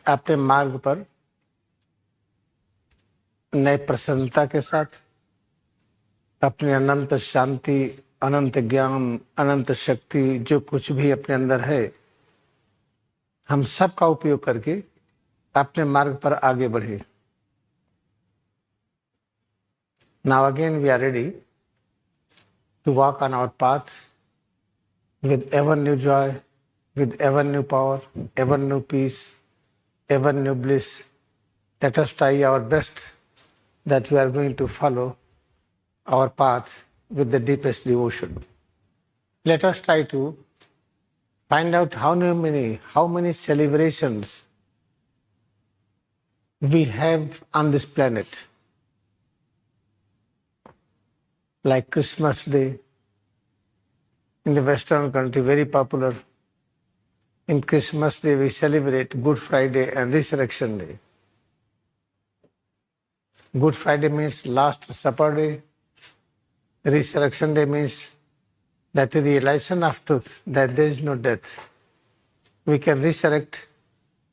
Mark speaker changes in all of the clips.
Speaker 1: अपने मार्ग पर नए प्रसन्नता के साथ अपने अनंत शांति, अनंत ज्ञान, अनंत शक्ति, जो कुछ भी अपने अंदर है, हम सब का उपयोग करके अपने मार्ग पर आगे बढ़े। Now again we are ready to walk on our path with ever new joy, with ever new power, ever new peace, ever new bliss. Let us try our best that we are going to follow our path with the deepest devotion. Let us try to find out how many celebrations we have on this planet. Like Christmas Day, in the Western country, very popular. In Christmas Day, we celebrate Good Friday and Resurrection Day. Good Friday means Last Supper Day. Resurrection Day means that realization of truth, that there is no death. We can resurrect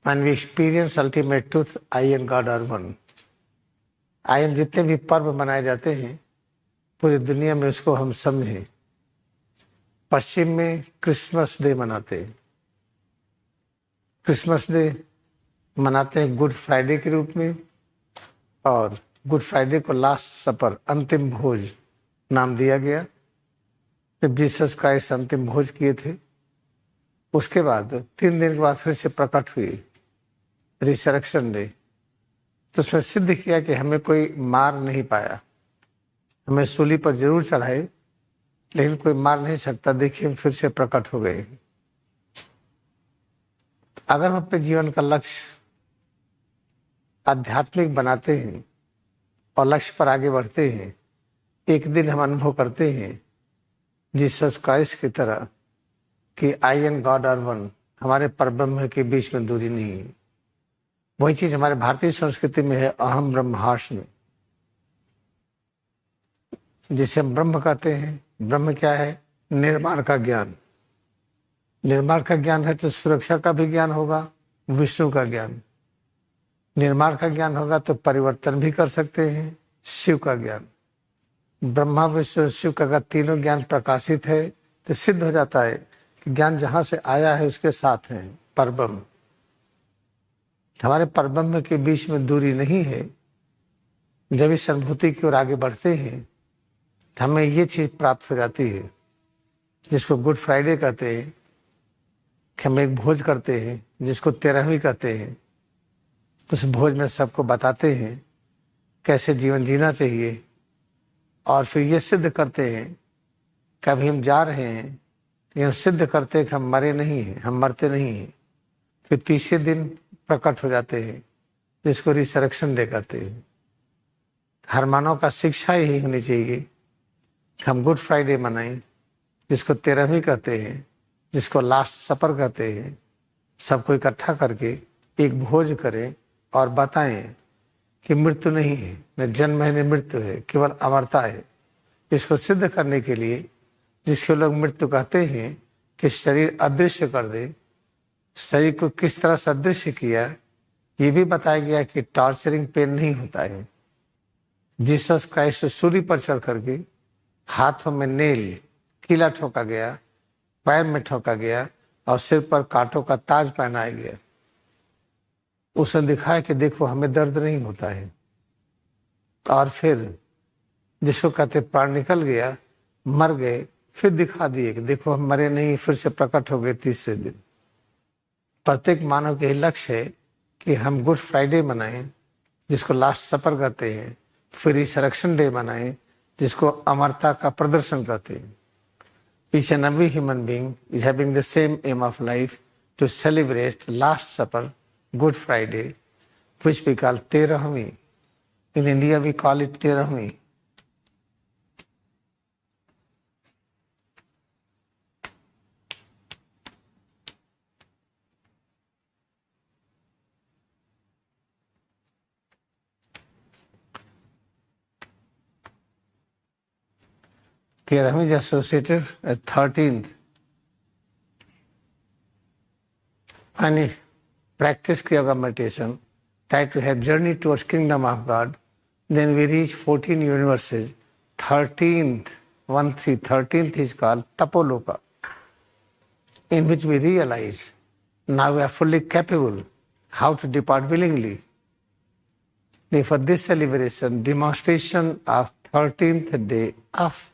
Speaker 1: when we experience ultimate truth, I and God are one. I am जितने भी पर्व मनाए जाते हैं पूरी दुनिया में, उसको हम समझें। पश्चिम में क्रिसमस डे मनाते हैं। क्रिसमस डे मनाते हैं गुड फ्राइडे के रूप में, और गुड फ्राइडे को लास्ट सपर, अंतिम भोज नाम दिया गया। जब जीसस क्राइस्ट अंतिम भोज किए थे, उसके बाद 3 दिन के बाद फिर से प्रकट हुई रिसरेक्शन डे। तो उसमें सिद्ध किया कि हमें कोई मार नहीं पाया। हमें सूली पर जरूर चढ़ाए, लेकिन कोई मार नहीं सकता। देखिए, फिर से प्रकट हो गए। अगर हम अपने जीवन का लक्ष्य आध्यात्मिक बनाते हैं और लक्ष्य पर आगे बढ़ते हैं, एक दिन हम अनुभव करते हैं जीसस क्राइस्ट की तरह कि आई एंड गॉड आर वन। हमारे परब्रह्म के बीच में दूरी नहीं है। वही चीज हमारे भारतीय संस्कृति में है, अहम ब्रह्मास्मि, जिसे हम ब्रह्म कहते हैं। ब्रह्म क्या है? निर्माण का ज्ञान। निर्माण का ज्ञान है तो सुरक्षा का भी ज्ञान होगा, विष्णु का ज्ञान। निर्माण का ज्ञान होगा तो परिवर्तन भी कर सकते हैं, शिव का ज्ञान। ब्रह्मा विष्णु शिव का अगर तीनों ज्ञान प्रकाशित है तो सिद्ध हो जाता है कि ज्ञान जहां से आया है उसके साथ है परब्रह्म। हमारे परब्रह्म के बीच में दूरी नहीं है। जब इस अनुभूति की ओर आगे बढ़ते हैं, हमें ये चीज प्राप्त हो जाती है जिसको गुड फ्राइडे कहते हैं, कि हम एक भोज करते हैं जिसको 13वीं कहते हैं। उस भोज में सबको बताते हैं कैसे जीवन जीना चाहिए, और फिर ये सिद्ध करते हैं कि अभी हम जा रहे हैं, लेकिन सिद्ध करते हैं कि हम मरे नहीं हैं, हम मरते नहीं हैं। फिर तीसरे दिन प्रकट हो जाते हैं, जिसको रिसरेक्शन डे कहते हैं। हर मानव का शिक्षा यही होनी चाहिए कि हम गुड फ्राइडे मनाएं, जिसको 13वीं कहते हैं, जिसको लास्ट सपर कहते हैं। सबको इकट्ठा करके एक भोज करें और बताएं कि मृत्यु नहीं है, न जन्म है न मृत्यु है, केवल अमरता है। इसको सिद्ध करने के लिए, जिसको लोग मृत्यु कहते हैं, कि शरीर अदृश्य कर दे, शरीर को किस तरह से अदृश्य किया, ये भी बताया गया कि टॉर्चरिंग पेन नहीं होता है। जीसस क्राइस्ट सूली पर चढ़ करके हाथों में नेल, कीला ठोका गया, पैर में ठोका गया, और सिर पर कांटों का ताज पहनाया गया। उसने दिखाया कि देखो, हमें दर्द नहीं होता है। और फिर जिसको कहते प्राण निकल गया, मर गए, फिर दिखा दिए कि देखो हम मरे नहीं, फिर से प्रकट हो गए तीसरे दिन। प्रत्येक मानव के लक्ष्य है कि हम गुड फ्राइडे मनाएं, जिसको लास्ट सपर कहते हैं, फिर रिसरेक्शन डे मनाएं, जिसको अमरता का प्रदर्शन कहते हैं। Each and every human being is having the same aim of life, to celebrate Last Supper, Good Friday, which we call 13वीं. In India we call it 13वीं. Kerami is associated with 13th. And practice Kriya Yoga meditation, try to have journey towards kingdom of God, then we reach 14 universes. 13th is called Tapoloka, in which we realize now we are fully capable how to depart willingly. Therefore, this celebration, demonstration of 13th day of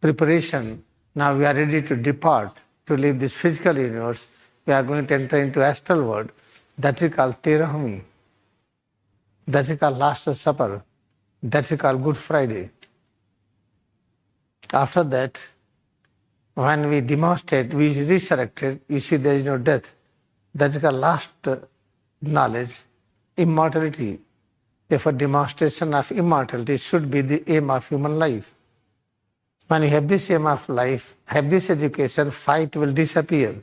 Speaker 1: preparation, now we are ready to depart, to leave this physical universe. We are going to enter into astral world. That is called Terahami. That is called Last Supper. That is called Good Friday. After that, when we demonstrate, we resurrected, you see there is no death. That is called last knowledge, immortality. Therefore, demonstration of immortality should be the aim of human life. When you have this aim of life, have this education, fight will disappear.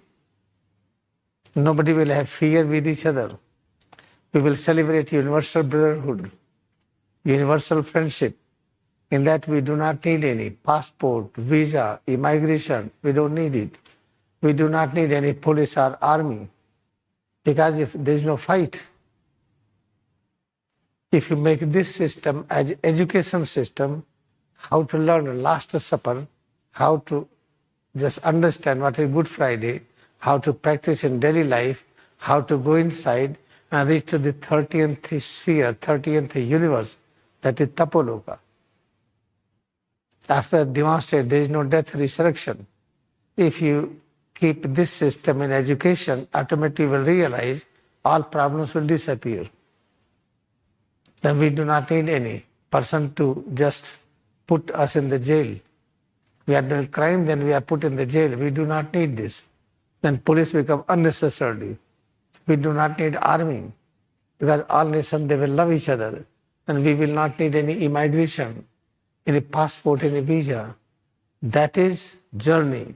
Speaker 1: Nobody will have fear with each other. We will celebrate universal brotherhood, universal friendship. In that we do not need any passport, visa, immigration. We don't need it. We do not need any police or army, because if there is no fight. If you make this system as education system, how to learn Last Supper, how to just understand what is Good Friday, how to practice in daily life, how to go inside and reach to the 30th sphere, 30th universe, that is Tapoloka. After demonstrate there is no death, resurrection. If you keep this system in education, automatically you will realize all problems will disappear. Then we do not need any person to just put us in the jail. We are doing crime, then we are put in the jail. We do not need this. Then police become unnecessary. We do not need army, because all nations, they will love each other. And we will not need any immigration, any passport, any visa. That is journey.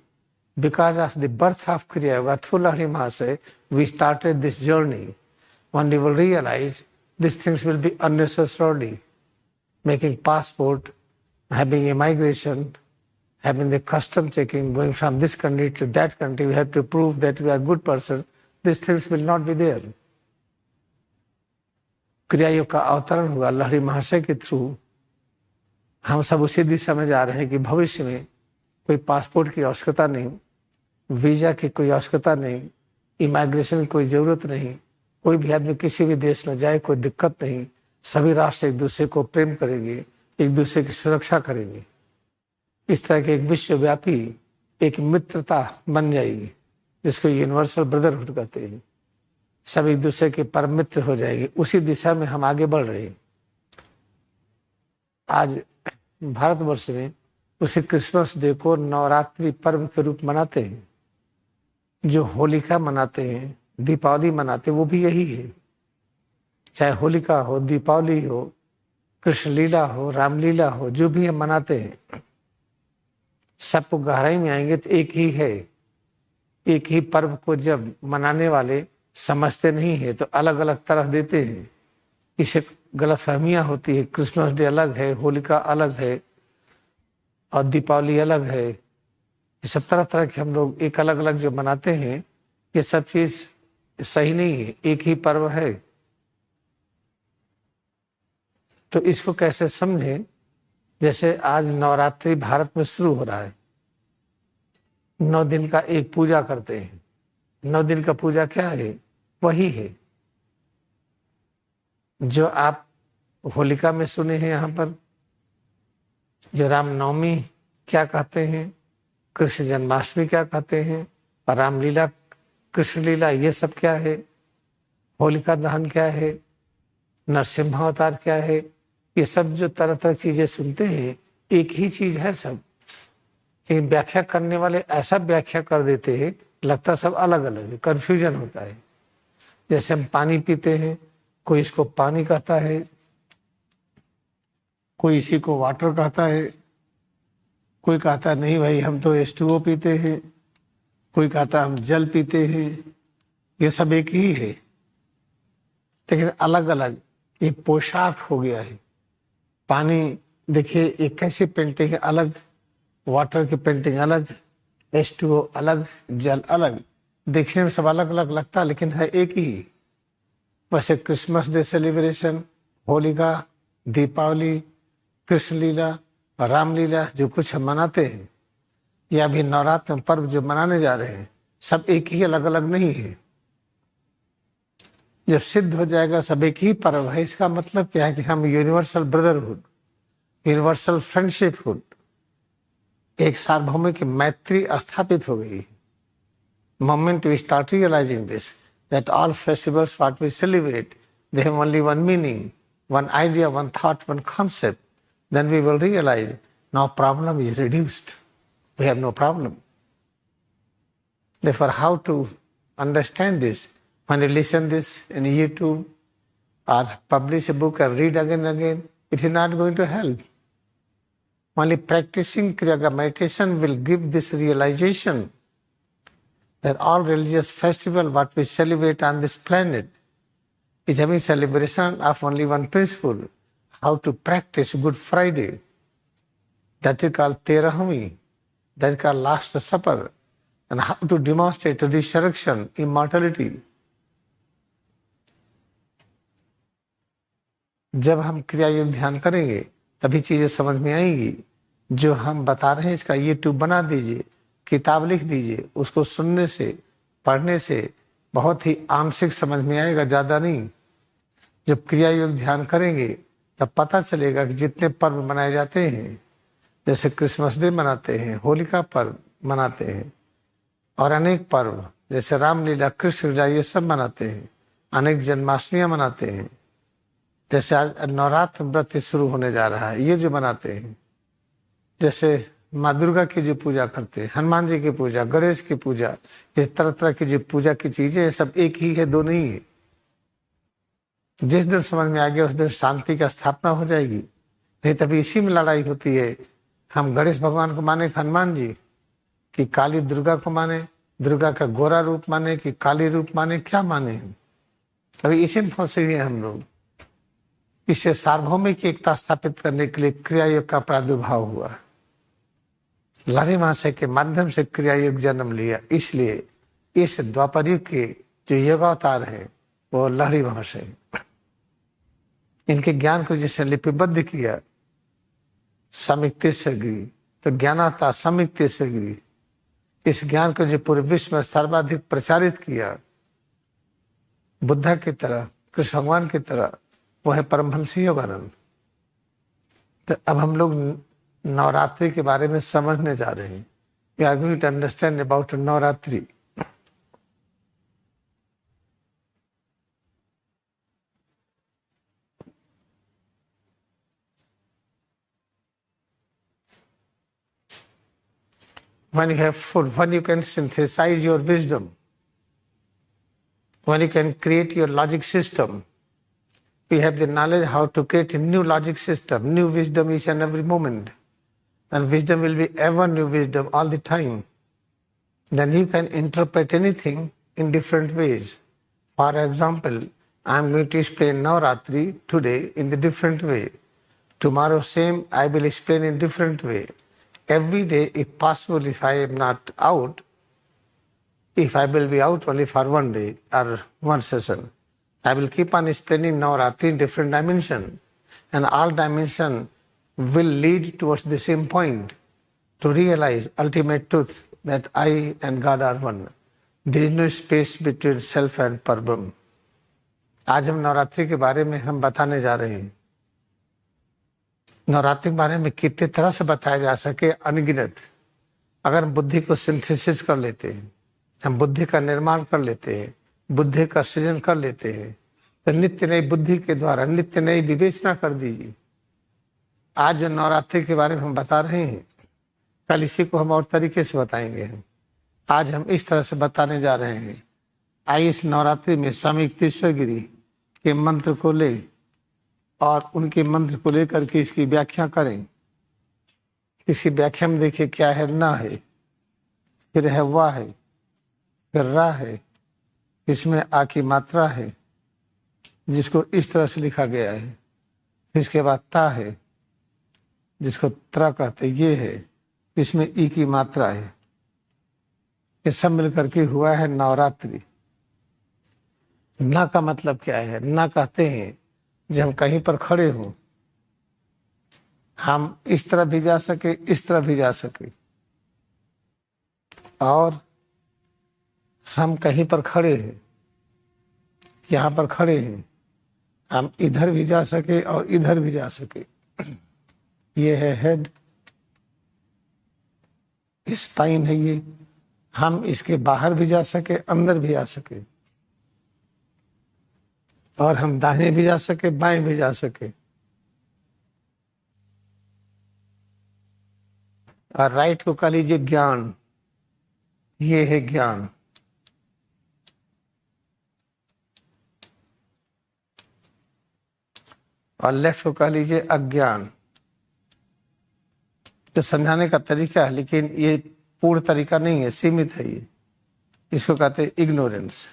Speaker 1: Because of the birth of Kriya Yoga, through Lahiri Mahasaya, we started this journey. One day we will realize these things will be unnecessary. Making passport, having immigration, having the custom checking, going from this country to that country, we have to prove that we are a good person. These things will not be there. क्रिया योग का अवतरण हुआ लहरी महाशय के through. हम सब उसी दिशा में जा रहे हैं कि भविष्य में कोई पासपोर्ट की आवश्यकता नहीं, वीजा की कोई आवश्यकता नहीं, इमिग्रेशन की कोई ज़रूरत नहीं, कोई भी आदमी किसी भी देश में जाए कोई दिक्कत नहीं। सभी राष्ट्र एक दूसरे को प्रेम करेंगे, एक दूसरे की सुरक्षा करेंगे। इस तरह के एक विश्वव्यापी एक मित्रता बन जाएगी, जिसको यूनिवर्सल ब्रदरहुड कहते हैं। सब एक दूसरे के परम मित्र हो जाएंगे। उसी दिशा में हम आगे बढ़ रहे हैं। आज भारतवर्ष में उसी क्रिसमस डे को नवरात्रि पर्व के रूप मनाते हैं। जो होलिका मनाते हैं, दीपावली मनाते हैं, वो भी यही है। चाहे होलिका हो, दीपावली हो, कृष्ण लीला हो, रामलीला हो, जो भी हम मनाते हैं, सबको गहराई में आएंगे तो एक ही है। एक ही पर्व को जब मनाने वाले समझते नहीं है तो अलग अलग तरह देते हैं। इसे गलतफहमियां होती है। क्रिसमस डे अलग है, होलिका अलग है और दीपावली अलग है। ये सब तरह तरह के हम लोग एक अलग अलग जो मनाते हैं, ये सब चीज सही नहीं है। एक ही पर्व है। तो इसको कैसे समझें? जैसे आज नवरात्रि भारत में शुरू हो रहा है। 9 दिन का एक पूजा करते हैं। 9 दिन का पूजा क्या है? वही है जो आप होलिका में सुने हैं। यहाँ पर जो रामनवमी क्या कहते हैं, कृष्ण जन्माष्टमी क्या कहते हैं, और रामलीला, कृष्ण लीला, ये सब क्या है, होलिका दहन क्या है, नरसिम्हा अवतार क्या है, ये सब जो तरह तरह चीजें सुनते हैं, एक ही चीज है सब। लेकिन व्याख्या करने वाले ऐसा व्याख्या कर देते हैं, लगता सब अलग अलग है, कंफ्यूजन होता है। जैसे हम पानी पीते हैं, कोई इसको पानी कहता है, कोई इसी को वाटर कहता है, कोई कहता नहीं भाई हम तो H2O पीते हैं, कोई कहता हम जल पीते हैं। ये सब एक ही है, लेकिन अलग अलग ये पोशाक हो गया है। पानी देखिए एक कैसी पेंटिंग है, अलग, वाटर की पेंटिंग अलग, H2O अलग, जल अलग। देखने में सब अलग अलग लगता है, लेकिन है एक ही। वैसे Christmas day celebration, Holika, Deepawali, Krishna Leela, Ramlila जो कुछ हम मनाते हैं, या अभी नवरात्र पर्व जो मनाने जा रहे हैं, सब एक ही, अलग अलग नहीं है। जब सिद्ध हो जाएगा सब एक ही पर्व है, इसका मतलब क्या है कि हम यूनिवर्सल ब्रदरहुड, यूनिवर्सल फ्रेंडशिपहुड, एक सार्वभौमिक मैत्री स्थापित हो गई। Moment we start realizing this, that all festivals what we celebrate, they have only one meaning, one idea, one thought, one concept, then we will realize now problem is reduced. We have no problem. Therefore, how to understand this? When you listen this in YouTube or publish a book and read again and again, it is not going to help. Only practicing Kriya meditation will give this realization that all religious festival what we celebrate on this planet is having celebration of only one principle, how to practice Good Friday. That is called Terahami, that is called Last Supper, and how to demonstrate resurrection, immortality. जब हम क्रिया योग ध्यान करेंगे तभी चीजें समझ में आएंगी। जो हम बता रहे हैं इसका यूट्यूब बना दीजिए, किताब लिख दीजिए, उसको सुनने से, पढ़ने से बहुत ही आंशिक समझ में आएगा, ज्यादा नहीं। जब क्रिया योग ध्यान करेंगे तब पता चलेगा कि जितने पर्व मनाए जाते हैं, जैसे क्रिसमस डे मनाते हैं, होलिका पर्व मनाते हैं, और अनेक पर्व जैसे रामलीला, कृष्ण लीला, ये सब मनाते हैं, अनेक जन्माष्टमियां मनाते हैं, जैसे आज नवरात्र व्रत शुरू होने जा रहा है, ये जो मनाते हैं, जैसे माँ दुर्गा की जो पूजा करते हैं, हनुमान जी की पूजा, गणेश की पूजा, इस तरह तरह की जो पूजा की चीजें हैं, सब एक ही है, दो नहीं है। जिस दिन समझ में आ गया उस दिन शांति की स्थापना हो जाएगी। नहीं तभी इसी में लड़ाई होती है, हम गणेश भगवान को माने हनुमान जी, कि काली दुर्गा को माने, दुर्गा का गोरा रूप माने कि काली रूप माने, क्या माने? अभी इसी में फंसे हुए हम लोग। इससे सार्वभौमिक एकता स्थापित करने के लिए क्रिया योग का प्रादुर्भाव हुआ। लहरी महाशय के माध्यम से क्रिया योग जन्म लिया, इसलिए इस द्वापर युग के जो योगावतार हैं वो लहरी महाशय। इनके ज्ञान को जिसने लिपिबद्ध किया समिक्तेश्वर गिरी, तो ज्ञानाता समिक्तेश्वर गिरी, इस ज्ञान को जो पूरे विश्व में सर्वाधिक प्रचारित किया बुद्धा की तरह, कृष्ण भगवान की तरह, वो है परमहंस योगानंद। तो अब हम लोग नवरात्रि के बारे में समझने जा रहे हैं। We are going to understand about Navratri. When you have food, when you can synthesize your wisdom, when you can create your logic system, we have the knowledge how to create a new logic system, new wisdom each and every moment. And wisdom will be ever new wisdom all the time. Then you can interpret anything in different ways. For example, I am going to explain Navratri today in the different way. Tomorrow same I will explain in different way. Every day, if possible, if I am not out, if I will be out only for one day or one session, I will keep on explaining Navratri in different dimension, and all dimension will lead towards the same point, to realize ultimate truth that I and God are one. There is no space between self and Parabram. आज हम नवरात्रि के बारे में हम बताने जा रहे हैं। नवरात्रि के बारे में कितने तरह से बताया जा सके अनगिनत। अगर हम बुद्धि को सिंथेसिस कर लेते हैं, हम बुद्धि का निर्माण कर लेते हैं, बुद्धि का सृजन कर लेते हैं, तो नित्य नई बुद्धि के द्वारा नित्य नई विवेचना कर दीजिए। आज जो नवरात्रि के बारे में हम बता रहे हैं, कल इसी को हम और तरीके से बताएंगे। आज हम इस तरह से बताने जा रहे हैं। आइए इस नवरात्रि में स्वामी युक्तेश्वर गिरी के मंत्र को ले और उनके मंत्र को लेकर के इसकी व्याख्या करें। इसी व्याख्या में देखिए क्या है, ना है, फिर है वाह है, फिर रा है, इसमें आ की मात्रा है जिसको इस तरह से लिखा गया है, फिर इसके बाद ता है जिसको त्र कहते, ये है, इसमें ई की मात्रा है। ये सब मिलकर के हुआ है नवरात्रि। ना का मतलब क्या है? ना कहते हैं जब हम कहीं पर खड़े हों, हम इस तरफ भी जा सके, इस तरफ भी जा सके, और हम कहीं पर खड़े हैं, यहाँ पर खड़े हैं, हम इधर भी जा सके और इधर भी जा सके। ये है हेड, स्पाइन है ये, हम इसके बाहर भी जा सके, अंदर भी आ सके, और हम दाहिने भी जा सके, बाएं भी जा सके। और राइट को कह लीजिए ज्ञान, ये है ज्ञान। और लेफ्ट को कह लीजिए अज्ञान। तो समझाने का तरीका है, लेकिन ये पूर्ण तरीका नहीं है, सीमित है ये। इसको कहते हैं इग्नोरेंस।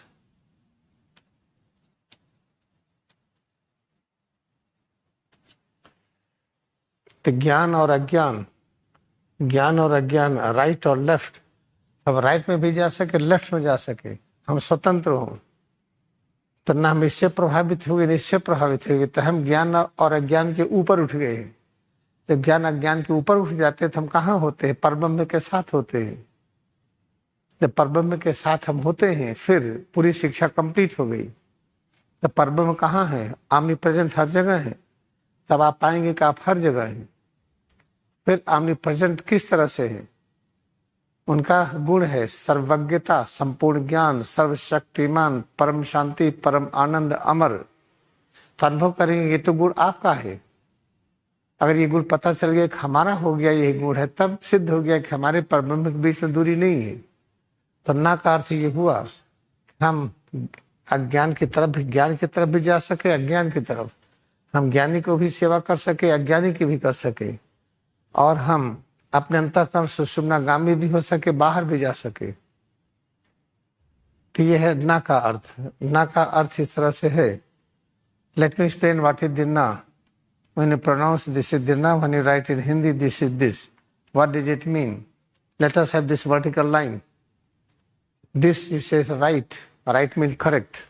Speaker 1: तो ज्ञान और अज्ञान, ज्ञान और अज्ञान, राइट और लेफ्ट। अब राइट में भी जा सके, लेफ्ट में जा सके, हम स्वतंत्र हों, तो ना हम इससे प्रभावित हुए, न इससे प्रभावित हुए। तो हम ज्ञान और अज्ञान के ऊपर उठ गए। जब ज्ञान अज्ञान के ऊपर उठ जाते हैं तो हम कहाँ होते हैं? परब्रह्म के साथ होते हैं। जब परब्रह्म के साथ हम होते हैं, फिर पूरी शिक्षा कंप्लीट हो गई। तो परब्रह्म कहाँ है? आमनी प्रेजेंट हर जगह है। तब आप पाएंगे कि आप हर जगह हैं। फिर आमनी प्रेजेंट किस तरह से है? उनका गुण है सर्वज्ञता, संपूर्ण ज्ञान, सर्वशक्तिमान, परम शांति, परम आनंद, अमर। तो अनुभव करेंगे ये तो गुण आपका है। अगर ये गुण पता चल गया कि हमारा हो गया, यही गुण है, तब सिद्ध हो गया कि हमारे परब्रह्म के बीच में दूरी नहीं है। तो ना का अर्थ ये हुआ हम अज्ञान की तरफ भी, ज्ञान की तरफ भी जा सके, अज्ञान की तरफ। हम ज्ञानी को भी सेवा कर सके, अज्ञानी की भी कर सके, और हम अपने अंतःकरण सुषुम्नागामी भी हो सके, बाहर भी जा सके। तो यह है ना का अर्थ। ना का अर्थ इस तरह से है। Let me explain what is the ना। When you pronounce this is the na, when you write in Hindi this is this, what does it mean? Let us have this vertical line. This it says right, right means correct.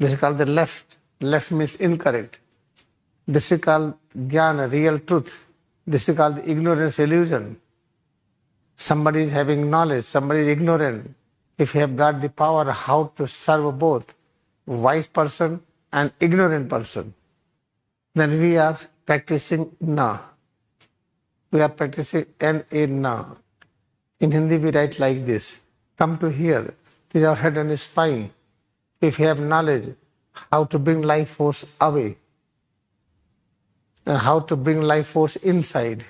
Speaker 1: This is called the left, left means incorrect. This is called jnana, real truth. This is called ignorance, illusion. Somebody is having knowledge, somebody is ignorant. If you have got the power how to serve both wise person and ignorant person, then we are practicing na. We are practicing N-A, na. In Hindi we write like this. Come to here. This is our head and spine. If you have knowledge how to bring life force away and how to bring life force inside,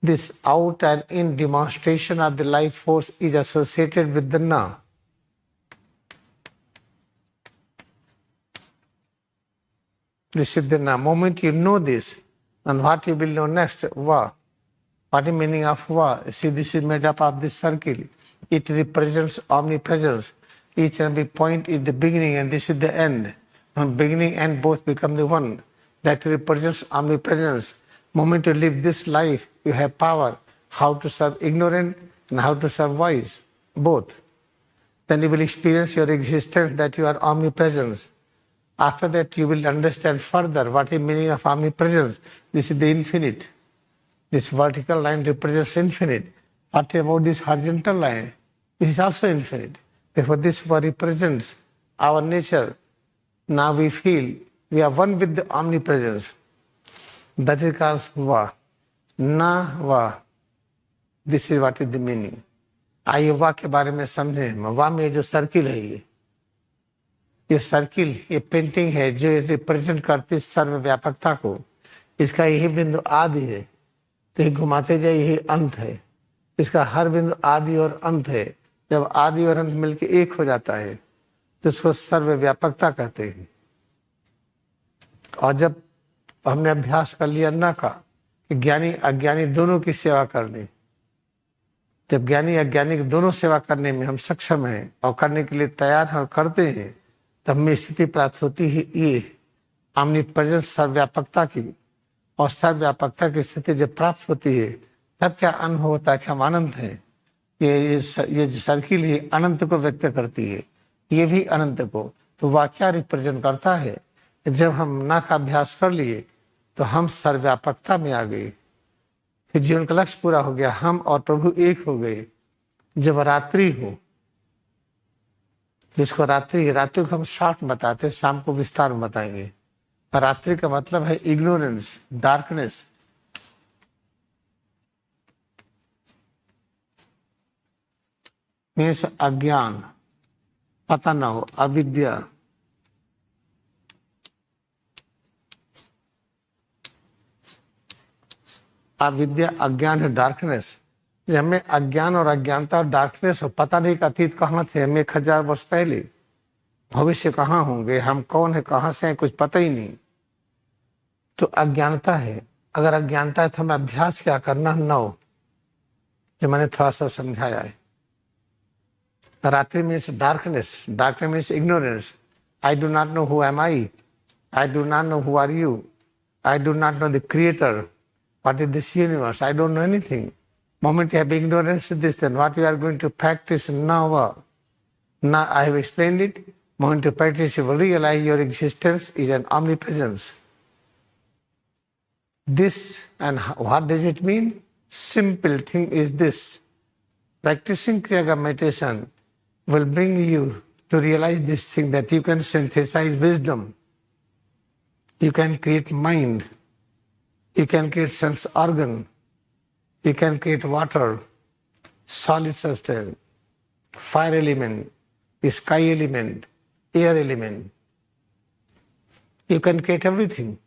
Speaker 1: this out and in demonstration of the life force is associated with the na. This is the na. Moment you know this, and what you will know next, va. What is the meaning of va? See, this is made up of this circle. It represents omnipresence. Each and every point is the beginning and this is the end. And beginning and both become the one. That represents omnipresence. Moment you live this life, you have power how to serve ignorant and how to serve wise, both. Then you will experience your existence that you are omnipresence. After that, you will understand further what is the meaning of omnipresence. This is the infinite. This vertical line represents infinite. What about this horizontal line? This is also infinite. Therefore, this represents our nature. Now we feel we are one with the omnipresence. That is called va. Na va. This is what is the meaning. आइए वा के बारे में समझें। वा में जो circle है, ये सर्किल, ये पेंटिंग है जो रिप्रेजेंट करती सर्वव्यापकता को। इसका यही बिंदु आदि है, तो ये घुमाते जाए यही अंत है। इसका हर बिंदु आदि और अंत है। जब आदि और अंत मिलके एक हो जाता है तो इसको सर्वव्यापकता कहते हैं। और जब हमने अभ्यास कर लिया ना का कि ज्ञानी अज्ञानी दोनों की सेवा करनी, जब ज्ञानी अज्ञानी की दोनों सेवा करने में हम सक्षम हैं और करने के लिए तैयार हैं और करते हैं, तब में स्थिति प्राप्त होती है ये omnipresence सर्वव्यापकता की। और सर्वव्यापकता की स्थिति जब प्राप्त होती है तब क्या अनुभव होता है कि हम अनंत हैं। ये सर्किल ही अनंत को व्यक्त करती है, ये भी अनंत को। तो वाक्य रिप्रेजेंट करता है जब हम ना का अभ्यास कर लिए तो हम सर्वव्यापकता में आ गए, फिर जीवन का लक्ष्य पूरा हो गया, हम और प्रभु एक हो गए। जब रात्रि हो, जिसको रात्रि को हम शॉर्ट बताते हैं, शाम को विस्तार में बताएंगे। रात्रि का मतलब है इग्नोरेंस, डार्कनेस। मीन्स अज्ञान, पता ना हो, अविद्या। अविद्या अज्ञान है, डार्कनेस। जब हमें अज्ञान और अज्ञानता और डार्कनेस हो, पता नहीं कि अतीत कहाँ थे, हमें 1000 वर्ष पहले, भविष्य कहाँ होंगे, हम कौन है, कहाँ से हैं, कुछ पता ही नहीं, तो अज्ञानता है। अगर अज्ञानता है तो हमें अभ्यास क्या करना, नौ, जो मैंने थोड़ा सा समझाया है। रात्रि means darkness, darkness means ignorance. I do not know who am I. I do not know who are you. I do not know the creator. What is this universe? I don't know anything. Moment you have ignorance of this, then what you are going to practice now? Now I have explained it. Moment you practice, you will realize your existence is an omnipresence. This, and what does it mean? Simple thing is this. Practicing Kriyaga meditation will bring you to realize this thing, that you can synthesize wisdom, you can create mind, you can create sense organ, you can create water, solid substance, fire element, sky element, air element. You can create everything.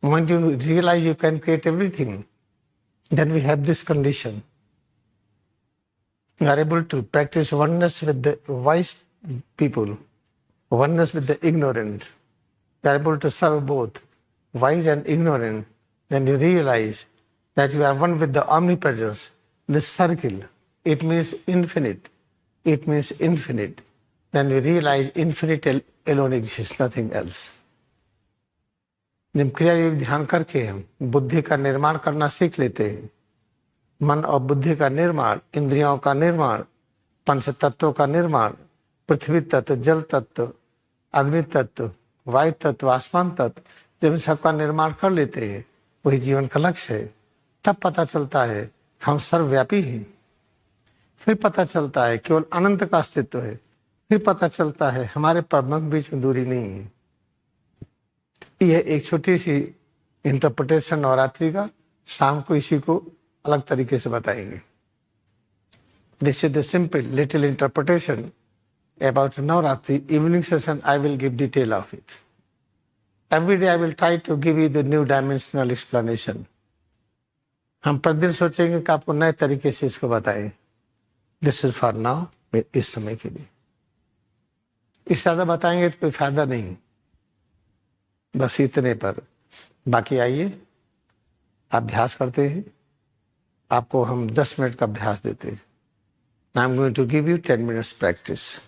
Speaker 1: When you realize you can create everything, then we have this condition. You are able to practice oneness with the wise people, oneness with the ignorant. You are able to serve both, wise and ignorant. Then you realize that you are one with the omnipresence, this circle. It means infinite. It means infinite. Then you realize infinite alone exists, nothing else. जब क्रिया योग ध्यान करके हम बुद्धि का निर्माण करना सीख लेते हैं, मन और बुद्धि का निर्माण, इंद्रियों का निर्माण, पंच तत्वों का निर्माण, पृथ्वी तत्व, जल तत्व, अग्नि तत्व, वायु तत्व, आसमान तत्व, जब इन सबका निर्माण कर लेते हैं, वही जीवन का लक्ष्य है। तब पता चलता है हम सर्वव्यापी हैं। फिर पता चलता है केवल अनंत का अस्तित्व है। फिर पता चलता है हमारे परम के बीच में दूरी नहीं है। यह एक छोटी सी इंटरप्रिटेशन नवरात्रि का, शाम को इसी को अलग तरीके से बताएंगे। This is the simple little interpretation about Navratri evening session. I will give detail of it. Every day I will try to give you the new dimensional explanation. हम प्रतिदिन सोचेंगे कि आपको नए तरीके से इसको बताएं। This is for now, इस समय के लिए। इससे ज्यादा बताएंगे तो कोई फायदा नहीं, बस इतने पर। बाकी आइए अभ्यास करते हैं। आपको हम 10 मिनट का अभ्यास देते हैं। I am going to give you 10 minutes practice.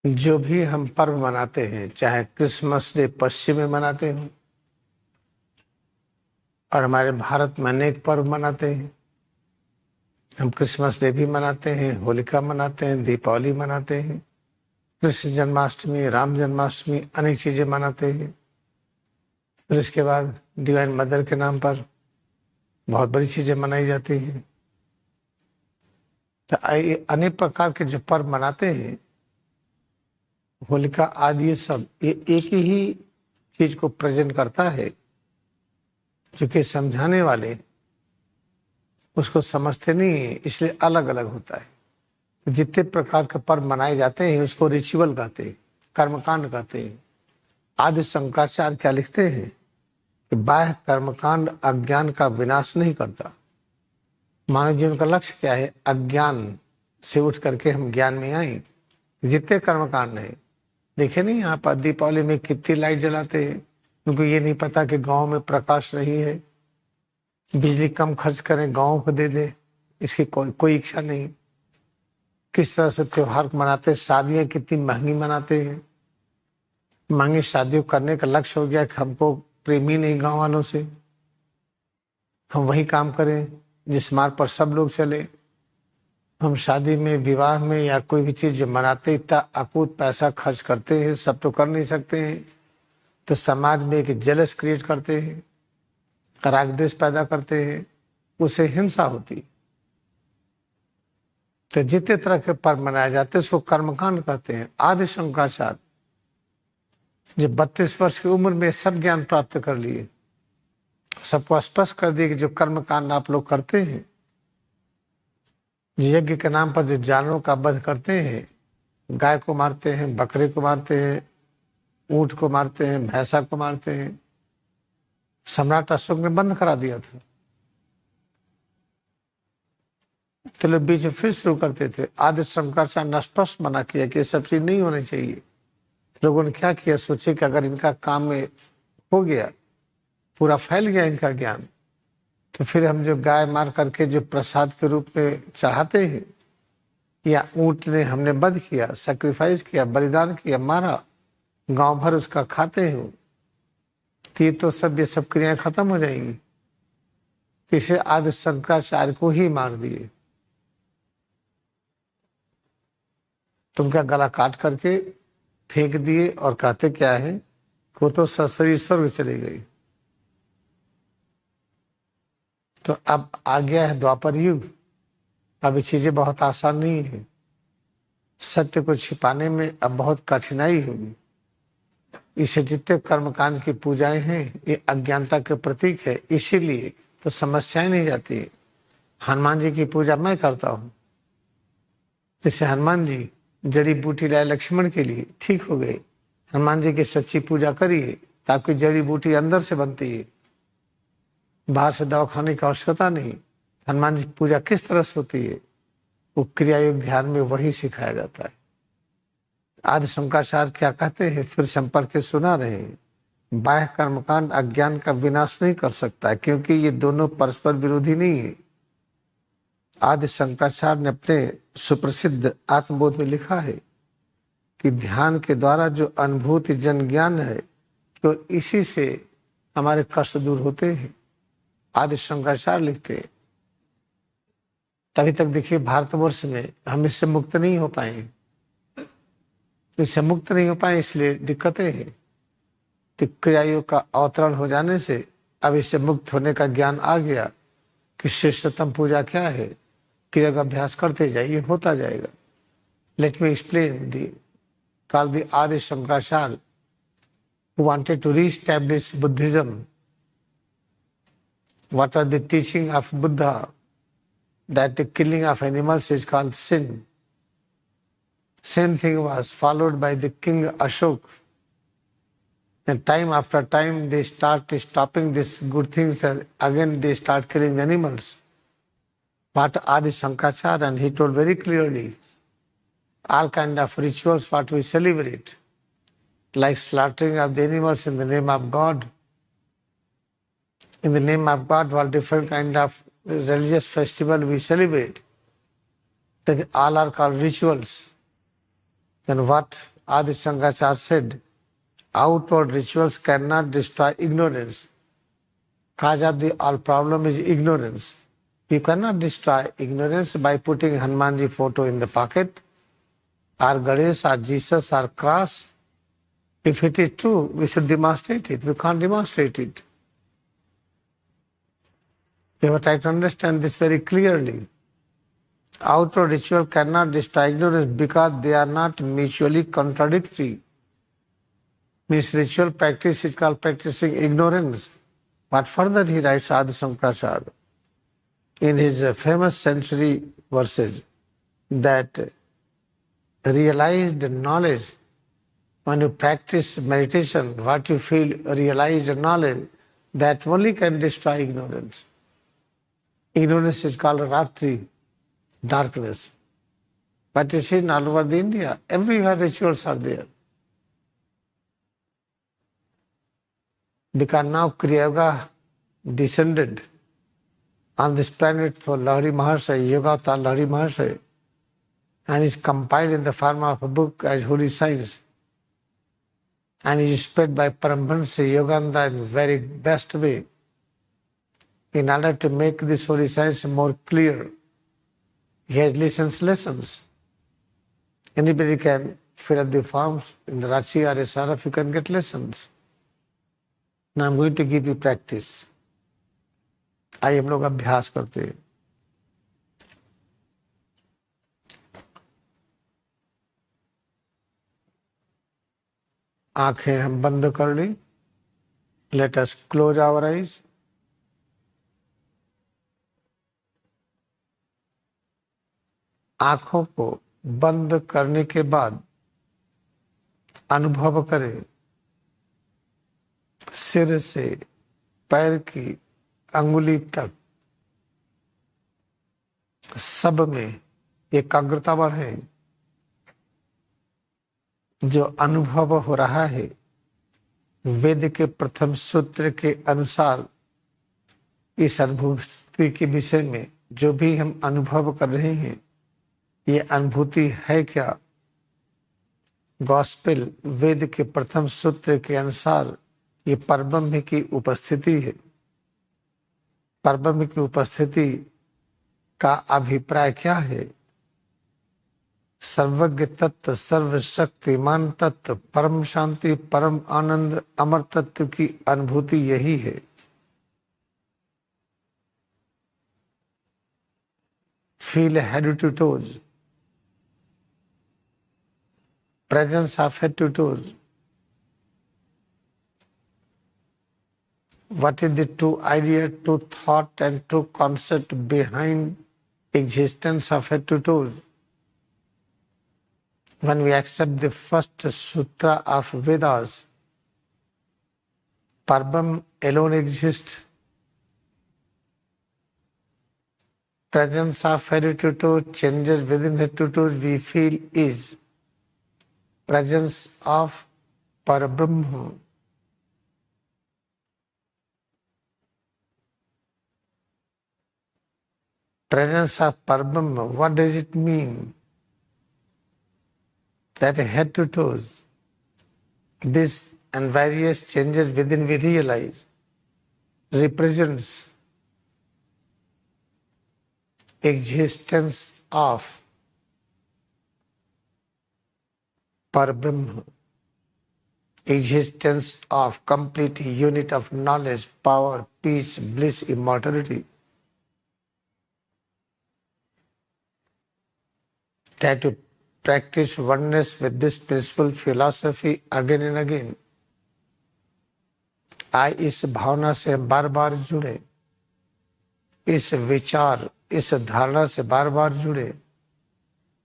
Speaker 1: जो भी हम पर्व मनाते हैं, चाहे क्रिसमस डे पश्चिम में मनाते हो, और हमारे भारत में अनेक पर्व मनाते हैं। हम क्रिसमस डे भी मनाते हैं, होलिका मनाते हैं, दीपावली मनाते हैं, कृष्ण जन्माष्टमी, राम जन्माष्टमी, अनेक चीजें मनाते हैं। फिर इसके बाद डिवाइन मदर के नाम पर बहुत बड़ी चीजें मनाई जाती हैं। तो अनेक प्रकार के जो पर्व मनाते हैं, होलिका आदि, ये सब ये एक ही चीज को प्रेजेंट करता है, क्योंकि समझाने वाले उसको समझते नहीं है, इसलिए अलग अलग होता है। तो जितने प्रकार के पर्व मनाए जाते हैं उसको रिचुअल कहते हैं, कर्मकांड कहते हैं। आदि शंकराचार्य क्या लिखते हैं कि बाह्य कर्मकांड अज्ञान का विनाश नहीं करता। मानव जीवन का लक्ष्य क्या है? अज्ञान से उठ करके हम ज्ञान में आए। जितने कर्मकांड हैं, देखे नहीं यहाँ पर दीपावली में कितनी लाइट जलाते हैं, उनको ये नहीं पता कि गांव में प्रकाश नहीं है। बिजली कम खर्च करें, गाँव को दे दें, इसकी कोई इच्छा नहीं। किस तरह से त्योहार मनाते हैं, शादियां कितनी महंगी मनाते हैं। महंगी शादियों करने का लक्ष्य हो गया कि हमको प्रेमी नहीं गांव वालों से, हम वही काम करें जिस मार्ग पर सब लोग चले। हम शादी में, विवाह में या कोई भी चीज जो मनाते इतना अकूत पैसा खर्च करते हैं, सब तो कर नहीं सकते हैं, तो समाज में एक जेलस क्रिएट करते हैं, राग द्वेष पैदा करते हैं, उससे हिंसा होती है। तो जितने तरह के पर्व मनाए जाते हैं उसको कर्मकांड कहते हैं। आदि शंकराचार्य जो 32 वर्ष की उम्र में सब ज्ञान प्राप्त कर लिए, सबको स्पष्ट कर दिए कि जो कर्मकांड आप लोग करते हैं, जो यज्ञ के नाम पर जो जानवरों का वध करते हैं, गाय को मारते हैं, बकरे को मारते हैं, ऊंट को मारते हैं, भैंसा को मारते हैं, सम्राट अशोक ने बंद करा दिया था। तो लोग बीच में फिर शुरू करते थे। आदि शंकराचार्य ने स्पष्ट मना किया कि ये सब चीज नहीं होनी चाहिए। लोगों ने क्या किया, सोचे कि अगर इनका काम में हो गया, पूरा फैल गया इनका ज्ञान, तो फिर हम जो गाय मार करके जो प्रसाद के रूप में चढ़ाते हैं, या ऊंट ने हमने वध किया, सैक्रिफाइस किया, बलिदान किया, मारा, गांव भर उसका खाते हैं, तो ये सब क्रियाएं खत्म हो जाएंगी। इसे आदि शंकराचार्य को ही मार दिए। तो उनका गला काट करके फेंक दिए और कहते क्या है, वो तो ससुरी स्वर्ग चली गई। तो अब आ गया है द्वापर युग। अब ये चीजें बहुत आसान नहीं है। सत्य को छिपाने में अब बहुत कठिनाई होगी। इसे जितने कर्मकांड की पूजाएं हैं, ये अज्ञानता के प्रतीक है, इसीलिए तो समस्याएं नहीं जाती। हनुमान जी की पूजा मैं करता हूं। जैसे हनुमान जी जड़ी बूटी लाए लक्ष्मण के लिए, ठीक हो गए। हनुमान जी की सच्ची पूजा करिए तो आपकी जड़ी बूटी अंदर से बनती है, बाहर से दवा खाने की आवश्यकता नहीं। हनुमान जी की पूजा किस तरह से होती है, वो क्रिया योग ध्यान में वही सिखाया जाता है। आदि शंकराचार्य क्या कहते हैं, फिर संपर्क के सुना रहे हैं। बाह्य कर्मकांड अज्ञान का विनाश नहीं कर सकता है, क्योंकि ये दोनों परस्पर विरोधी नहीं है। आदि शंकराचार्य ने अपने सुप्रसिद्ध आत्मबोध में लिखा है कि ध्यान के द्वारा जो अनुभूति जन ज्ञान है, तो इसी से हमारे कष्ट दूर होते हैं। आदि शंकराचार्य लिखते हैं। तभी तक देखिए भारतवर्ष में हम इससे मुक्त नहीं हो पाए। इससे मुक्त नहीं हो पाए, इसलिए दिक्कतें हैं। तो क्रियाओं का अवतरण हो जाने से अब इससे मुक्त होने का ज्ञान आ गया कि श्रेष्ठतम पूजा क्या है। क्रिया का अभ्यास करते जाइए, होता जाएगा। Let me explain the call the आदि Shankaracharya who wanted to re-establish Buddhism. What are the teaching of Buddha? That the killing of animals is called sin. Same thing was followed by the king Ashok. And time after time they start stopping these good things and again they start killing animals. What Adi Shankaracharya, and he told very clearly, all kind of rituals what we celebrate, like slaughtering of the animals in the name of God. In the name of God, what different kind of religious festival we celebrate, that all are called rituals. Then what Adi Shankaracharya said, outward rituals cannot destroy ignorance. Cause of the all problem is ignorance. You cannot destroy ignorance by putting Hanumanji photo in the pocket, or Ganesh, or Jesus, or cross. If it is true, we should demonstrate it. We can't demonstrate it. You have to try to understand this very clearly. Outward ritual cannot destroy ignorance because they are not mutually contradictory. Means ritual practice is called practicing ignorance. But further he writes, Adi Shankaracharya, in his famous century verses, that realized knowledge, when you practice meditation, what you feel, realized knowledge, that only can destroy ignorance. Ignorance is called Ratri, darkness. But you see, all over the India, everywhere rituals are there. Because now Kriya Yoga descended on this planet for Lahiri Mahasaya, Yogata Lahiri Mahasaya, and is compiled in the form of a book as Holy Science, and is spread by Paramahansa Yogananda in the very best way. In order to make this Holy Science more clear, he has lessons. Anybody can fill up the forms in the Rachi or SRF, you can get lessons. Now I'm going to give you practice. आइए हम लोग अभ्यास करते हैं। आंखें हम बंद कर ली। Let us close our eyes. आंखों को बंद करने के बाद अनुभव करें सिर से पैर की अंगुली तक सब में एकाग्रता बढ़े। जो अनुभव हो रहा है वेद के प्रथम सूत्र के अनुसार इस अनुभूति के विषय में जो भी हम अनुभव कर रहे हैं, ये अनुभूति है क्या? गॉस्पेल वेद के प्रथम सूत्र के अनुसार ये परब्रह्म की उपस्थिति है। परब्रह्म की उपस्थिति का अभिप्राय क्या है? सर्वज्ञ तत्व, सर्वशक्तिमान तत्व, परम शांति, परम आनंद, अमर तत्व की अनुभूति यही है। Feel head to toes, presence of head to toes. What is the true idea, true thought and true concept behind existence of head to toes? When we accept the first sutra of Vedas, Parbrahm alone exists. Presence of head to toe, changes within head to toes we feel is presence of Parbrahm. Presence of Parbrahm, what does it mean? That head to toes, this and various changes within we realize represents existence of Parbrahm, existence of complete unit of knowledge, power, peace, bliss, immortality. Try to practice oneness with this principal philosophy again and again. आज इस भावना से बार बार जुड़े, इस विचार, इस धारणा से बार बार जुड़े।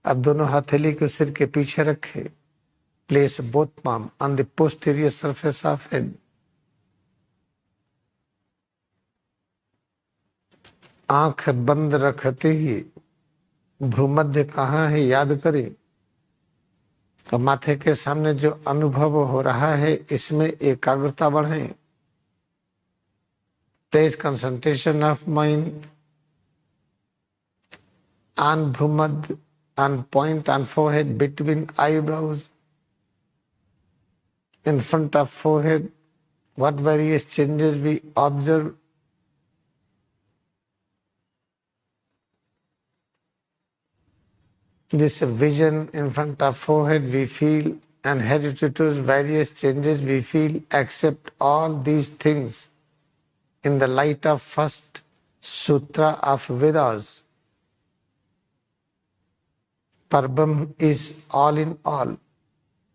Speaker 1: अब दोनों हथेली को सिर के पीछे रखे। Place both palms on the posterior surface of head. आंख बंद रखते ही भ्रूमध्य कहाँ है याद करें। और माथे के सामने जो अनुभव हो रहा है इसमें एकाग्रता बढ़े। Place concentration of mind on bhrumadhya, on point on forehead, between eyebrows, in front of forehead, what various changes we observe. This vision in front of forehead we feel, and head to toes various changes we feel. Accept all these things in the light of first sutra of Vedas. Parbrahm is all in all.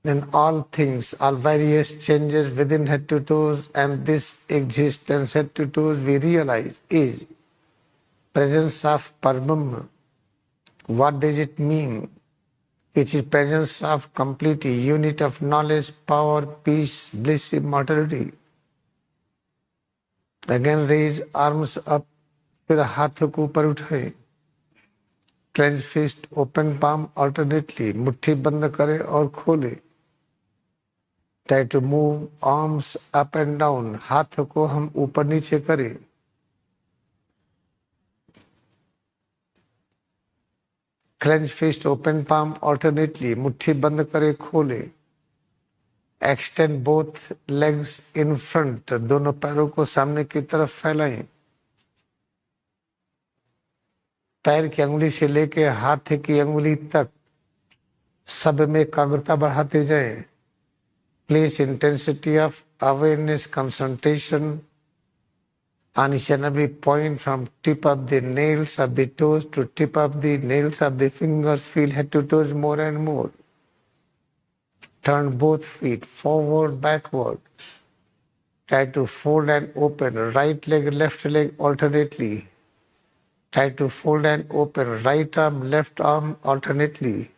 Speaker 1: Then all things, all various changes within head to toes, and this existence head to toes we realize is presence of Parbrahm. What does it mean? It is presence of complete unit of knowledge, power, peace, bliss, immortality. Again raise arms up, फिर हाथों को ऊपर उठाए। Clench fist, open palm alternately. मुट्ठी बंद करें और खोले। Try to move arms up and down. हाथ को हम ऊपर नीचे करें। Clench fist, open palm alternately, मुट्ठी बंद करे खोले। Extend both legs in front, दोनों पैरों को सामने की तरफ फैलाएं। पैर की अंगुली से लेकर हाथ की अंगुली तक सब में एकाग्रता बढ़ाते जाएं। Place intensity of awareness, concentration on each and every point from tip of the nails of the toes to tip of the nails of the fingers. Feel head to toes more and more. Turn both feet forward, backward. Try to fold and open right leg, left leg alternately. Try to fold and open right arm, left arm alternately.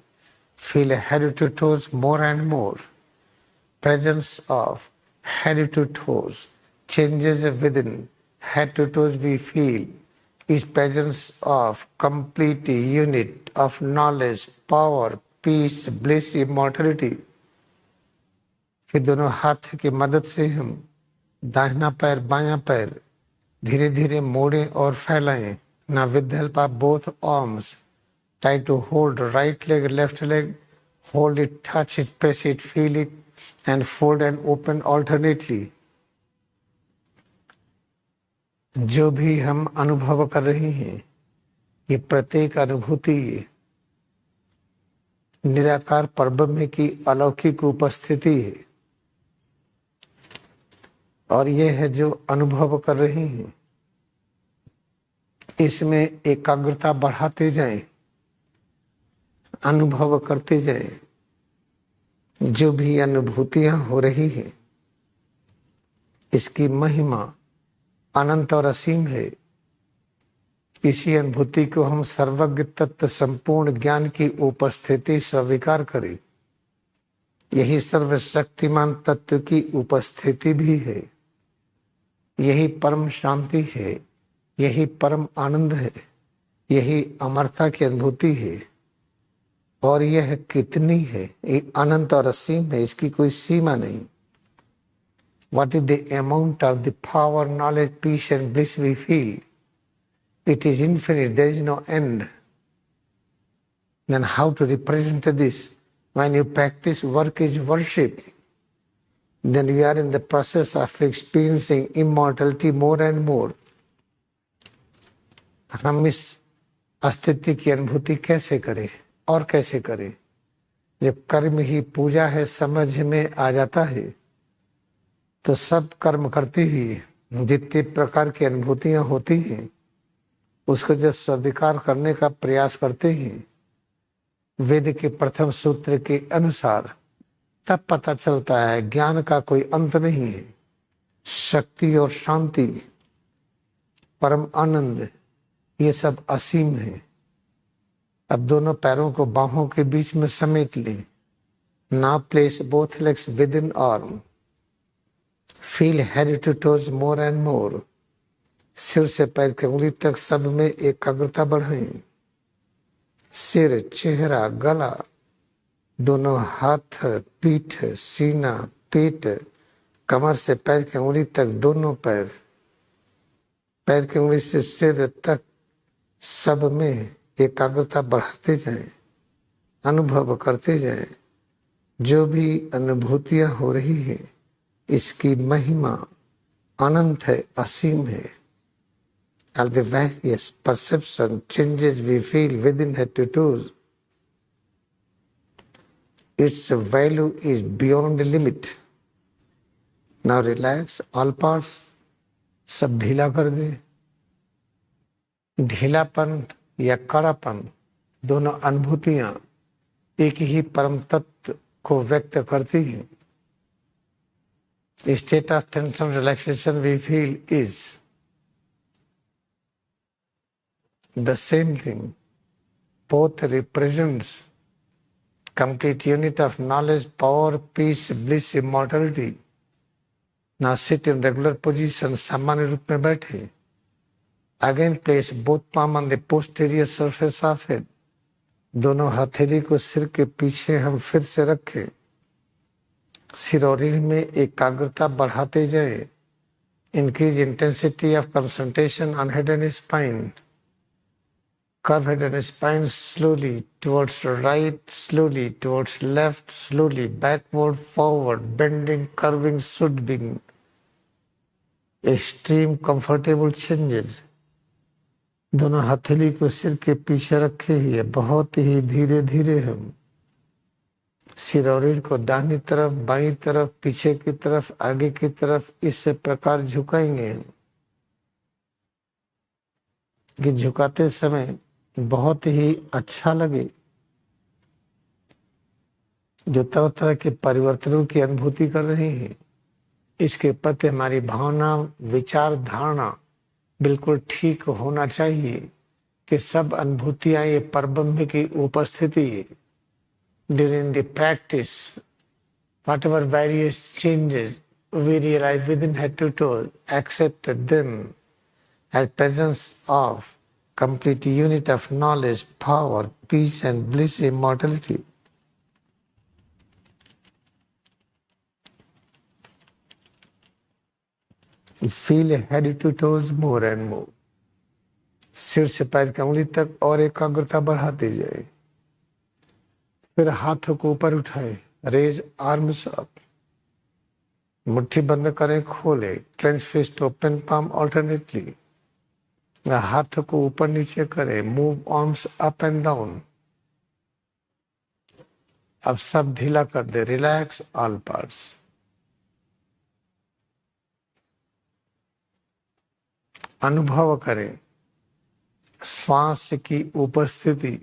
Speaker 1: Feel head to toes more and more. Presence of head to toes, changes within head to toes we feel is presence of complete unit of knowledge, power, peace, bliss, immortality. फिर दोनों हाथ की मदद से हम दाहिना पैर बायां पैर धीरे धीरे मोड़ें और फैलाएं. Now with the help of both arms, try to hold right leg, left leg, hold it, touch it, press it, feel it, and fold and open alternately. जो भी हम अनुभव कर रहे हैं, ये प्रत्येक अनुभूति निराकार परब्रह्म की अलौकिक उपस्थिति है. और ये है जो अनुभव कर रहे हैं, इसमें एकाग्रता बढ़ाते जाएं, अनुभव करते जाएं. जो भी अनुभूतियां हो रही हैं, इसकी महिमा अनंत और असीम है. इसी अनुभूति को हम सर्वज्ञ तत्व संपूर्ण ज्ञान की उपस्थिति स्वीकार करें. यही सर्वशक्तिमान तत्व की उपस्थिति भी है. यही परम शांति है, यही परम आनंद है, यही अमरता की अनुभूति है. और यह कितनी है, ये अनंत और असीम है, इसकी कोई सीमा नहीं. What is the amount of the power, knowledge, peace and bliss we feel? It is infinite, there is no end. Then how to represent this? When you practice work is worship, then we are in the process of experiencing immortality more and more. हम इस अस्तित्व की अनुभूति कैसे करें और कैसे करें? जब कर्म ही पूजा है समझ में आ जाता है, तो सब कर्म करते हुए जितने प्रकार की अनुभूतियां होती हैं, उसको जब स्वीकार करने का प्रयास करते हैं, वेद के प्रथम सूत्र के अनुसार, तब पता चलता है ज्ञान का कोई अंत नहीं है. शक्ति और शांति, परम आनंद, ये सब असीम है. अब दोनों पैरों को बाहों के बीच में समेट लें. Now place both legs within arm. Feel head to toes more and more. सिर से पैर की उंगली तक सब में एकाग्रता बढ़ाएं. सिर, चेहरा, गला, दोनों हाथ, पीठ, सीना, पेट, कमर से पैर की उंगली तक दोनों पैर, पैर की उंगली से सिर तक सब में एकाग्रता बढ़ाते जाएं, अनुभव करते जाएं. जो भी अनुभूतियां हो रही हैं, इसकी महिमा अनंत है, असीम है. All the various perception changes we feel within head to toes, its value is beyond the limit. Now relax all parts, सब ढीला कर दे. ढीलापन या कड़ापन, दोनों अनुभूतियां एक ही परम तत्व को व्यक्त करती हैं. State of tension relaxation we feel is the same thing. Both represents complete unit of knowledge, power, peace, bliss, immortality. Now sit in regular position, सामान्य रूप में बैठे. Again place both palm on the posterior surface of head. दोनों हथेली को सिर के पीछे हम फिर से रखें. सिर और रीढ़ में एकाग्रता बढ़ाते जाए. Increase intensity of concentration on head and spine. Curve head and spine slowly towards right, slowly towards left, slowly backward, forward, bending, curving, should be extreme comfortable changes. दोनों हथेली को सिर के पीछे रखे हुए बहुत ही धीरे धीरे हम सिर और रीढ़ को दाहिनी तरफ, बाईं तरफ, पीछे की तरफ, आगे की तरफ इस प्रकार झुकाएंगे कि झुकाते समय बहुत ही अच्छा लगे। जो तरह तरह के परिवर्तनों की अनुभूति कर रहे हैं, इसके प्रति हमारी भावना, विचार, धारणा बिल्कुल ठीक होना चाहिए कि सब अनुभूतियां ये परब्रह्म की उपस्थिति during the practice, whatever various changes we realize within head to toe, accept them as presence of complete unit of knowledge, power, peace and bliss, immortality. Feel head to toes more and more. सिर से पैर की उंगली तक और एकाग्रता बढ़ाते जाए। फिर हाथों को ऊपर उठाए, रेज आर्म्स अप, मुट्ठी बंद करें, खोले, clench fist, open palm alternately, हाथों को ऊपर नीचे करें, move arms up and down. अब सब ढीला कर दे, रिलैक्स ऑल पार्ट्स। अनुभव करें श्वास की उपस्थिति,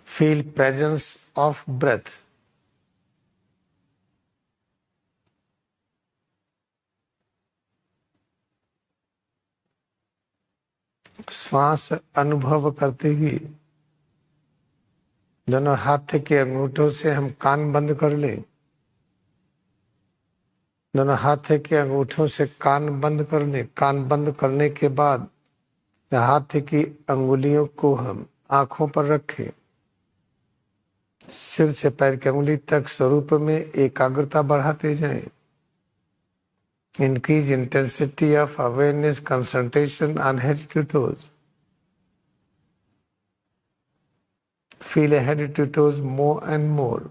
Speaker 1: फील प्रेजेंस ऑफ ब्रेथ। श्वास अनुभव करते हुए दोनों हाथ के अंगूठों से हम कान बंद कर लें। दोनों हाथ के अंगूठों से कान बंद कर लें। कान बंद करने के बाद हाथ की अंगुलियों को हम आंखों पर रखें। सिर से पैर की अंगुली तक स्वरूप में एकाग्रता बढ़ाते जाएं। Increase intensity of awareness, concentration on head to toes. Feel a head to toes more and more.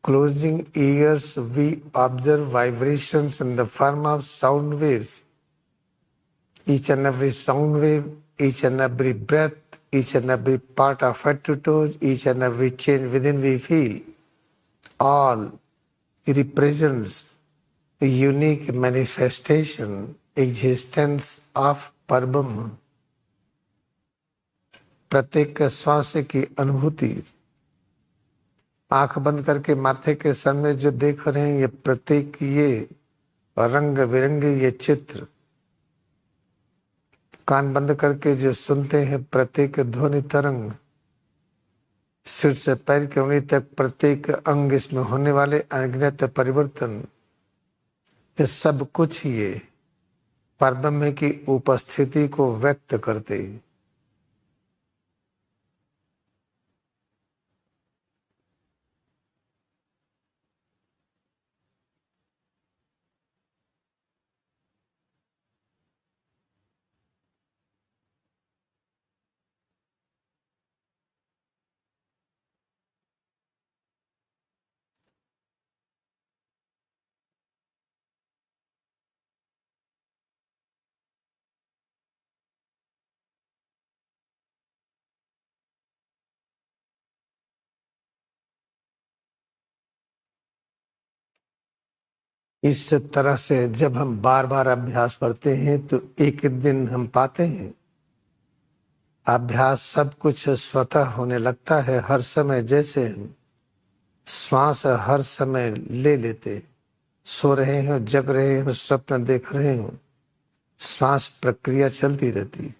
Speaker 1: Closing ears, we observe vibrations in the form of sound waves. Each and every sound wave, each and every breath, each and every part of head to toes, each and every change within we feel, all represents a unique manifestation, existence of Parbrahma. प्रत्येक श्वास की अनुभूति, आंख बंद करके माथे के सामने जो देख रहे हैं, ये प्रत्येक ये रंग बिरंगे ये चित्र, कान बंद करके जो सुनते हैं प्रत्येक ध्वनि तरंग, सिर से पैर की उंगली तक प्रत्येक अंग, इसमें होने वाले अनगिनत परिवर्तन, ये सब कुछ ये परब्रह्म की उपस्थिति को व्यक्त करते हैं। इस तरह से जब हम बार बार अभ्यास करते हैं तो एक दिन हम पाते हैं अभ्यास सब कुछ स्वतः होने लगता है। हर समय जैसे हम श्वास हर समय ले लेते, सो रहे हो, जग रहे हो, स्वप्न देख रहे हो, श्वास प्रक्रिया चलती रहती।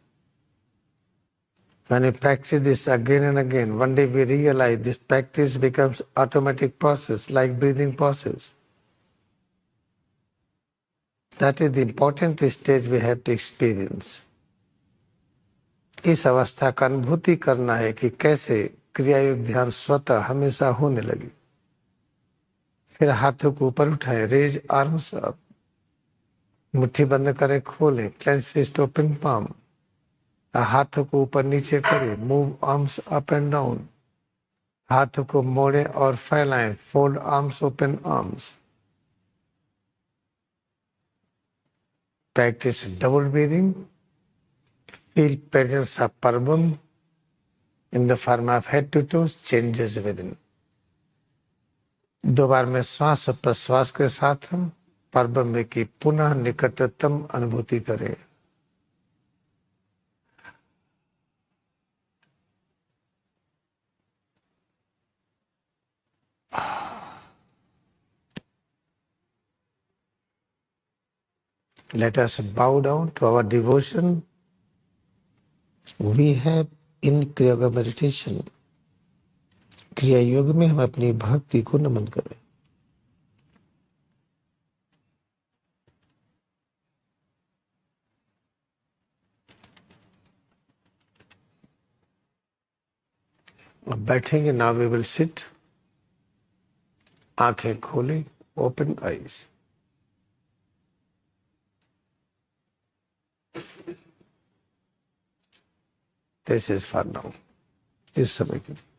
Speaker 1: When we practice this again and again, one day we realize this practice becomes automatic process, like breathing process. That is the important stage we have to experience. इस अवस्था का अनुभूति करना है कि कैसे क्रियायोग ध्यान स्वतः हमेशा होने लगे। फिर हाथों को ऊपर उठाए, रेज आर्म्स अप, मुट्ठी बंद करें, खोलें, क्लेंच फिस्ट, ओपन पाम, हाथों को ऊपर नीचे करें, move arms up and down, हाथों को मोड़ें और फैलाएं, fold arms, open arms. Practice double breathing, feel presence of Parabam in the form of head to toes, changes within. 2 बार में श्वास प्रश्वास के साथ हम परब्रह्म की पुनः निकटतम अनुभूति करें। Let us bow down to our devotion we have in Kriya meditation. क्रिया योग में हम अपनी भक्ति को नमन करें। अब बैठेंगे, नाउ वी विल सिट, आंखें खोलें, open eyes. This is for now, इस समय के लिए।